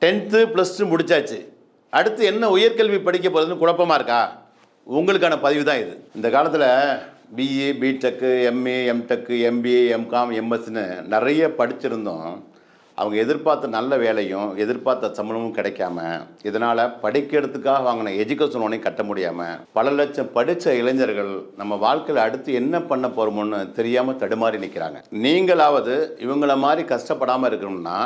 10th +2 முடிச்சாச்சு. அடுத்து என்ன உயர்கல்வி படிக்க போகிறதுன்னு குழப்பமாக இருக்கா? உங்களுக்கான பதிவு தான் இது. இந்த காலத்தில் BA, BTech, MA, MTech, MBA, MCom, எம்எஸ்ன்னு நிறைய படிச்சிருந்தோம். அவங்க எதிர்பார்த்த நல்ல வேலையும் எதிர்பார்த்த சம்பளமும் கிடைக்காம, இதனால் படிக்கிறதுக்காக வாங்கின எஜுகேஷன் லோனையும் கட்ட முடியாமல் பல லட்சம் படித்த இளைஞர்கள் நம்ம வாழ்க்கையில் அடுத்து என்ன பண்ண போகிறோமோன்னு தெரியாமல் தடுமாறி நிற்கிறாங்க. நீங்களாவது இவங்கள மாதிரி கஷ்டப்படாமல் இருக்கணும்னா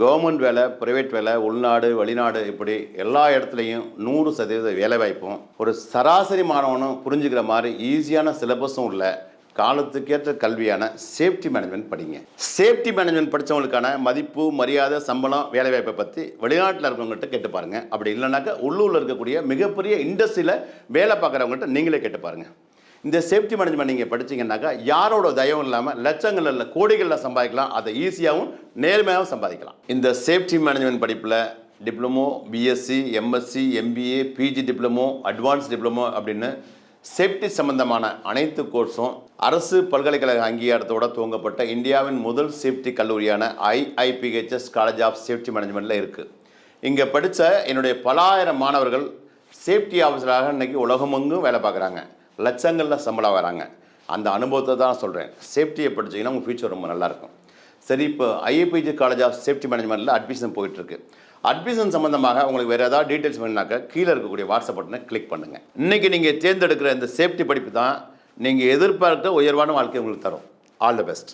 கவர்மெண்ட் வேலை, ப்ரைவேட் வேலை, உள்நாடு, வெளிநாடு, இப்படி எல்லா இடத்துலையும் 100% வேலைவாய்ப்பும் ஒரு சராசரி மாணவனும் புரிஞ்சுக்கிற மாதிரி ஈஸியான சிலபஸும் உள்ள காலத்துக்கேற்ற கல்வியான சேஃப்டி மேனேஜ்மெண்ட் படிங்க. சேஃப்டி மேனேஜ்மெண்ட் படித்தவங்களுக்கான மதிப்பு, மரியாதை, சம்பளம், வேலைவாய்ப்பை பற்றி வெளிநாட்டில் இருக்கிறவங்ககிட்ட கேட்டு பாருங்கள். அப்படி இல்லைனாக்கா உள்ளூரில் இருக்கக்கூடிய மிகப்பெரிய இண்டஸ்ட்ரியில் வேலை பார்க்குறவங்ககிட்ட நீங்களே கேட்டு பாருங்கள். இந்த சேஃப்டி மேனேஜ்மெண்ட் நீங்கள் படிச்சிங்கன்னாக்கா யாரோட தயவும் இல்லாமல் லட்சங்கள் இல்லை கோடிகளில் சம்பாதிக்கலாம். அதை ஈஸியாகவும் நேர்மையாகவும் சம்பாதிக்கலாம். இந்த சேஃப்டி மேனேஜ்மெண்ட் படிப்பில் diploma, BSc, MSc, MBA, PG diploma, advance diploma அப்படின்னு சேஃப்டி சம்பந்தமான அனைத்து கோர்ஸும் அரசு பல்கலைக்கழக அங்கீகாரத்தோடு துவங்கப்பட்ட இந்தியாவின் முதல் சேஃப்டி கல்லூரியான IIPHS காலேஜ் ஆஃப் சேஃப்டி மேனேஜ்மெண்ட்டில் இருக்குது. இங்கே படித்த என்னுடைய பல ஆயிரம் மாணவர்கள் சேஃப்டி ஆஃபீஸராக இன்றைக்கி உலகமெங்கும் வேலை பார்க்குறாங்க. லட்சங்களில் சம்பளம் வராங்க. அந்த அனுபவத்தை தான் சொல்கிறேன். சேஃப்டியை படிச்சிங்கன்னா உங்கள் ஃபியூச்சர் ரொம்ப நல்லாயிருக்கும். சரி, இப்போ IIPHS காலேஜ் ஆஃப் சேஃப்டி மேனேஜ்மெண்ட்டில் அட்மிஷன் போயிட்டுருக்கு. அட்மிஷன் சம்மந்தமாக உங்களுக்கு வேறு ஏதாவது டீட்டெயில்ஸ் வேணுனாக்கா கீழே இருக்கக்கூடிய வாட்ஸ்அப் பட்டனை கிளிக் பண்ணுங்கள். இன்றைக்கி நீங்கள் தேர்ந்தெடுக்கிற இந்த சேஃப்டி படிப்பு தான் நீங்கள் எதிர்பார்த்த உயர்வான வாழ்க்கை உங்களுக்கு தரும். All the best.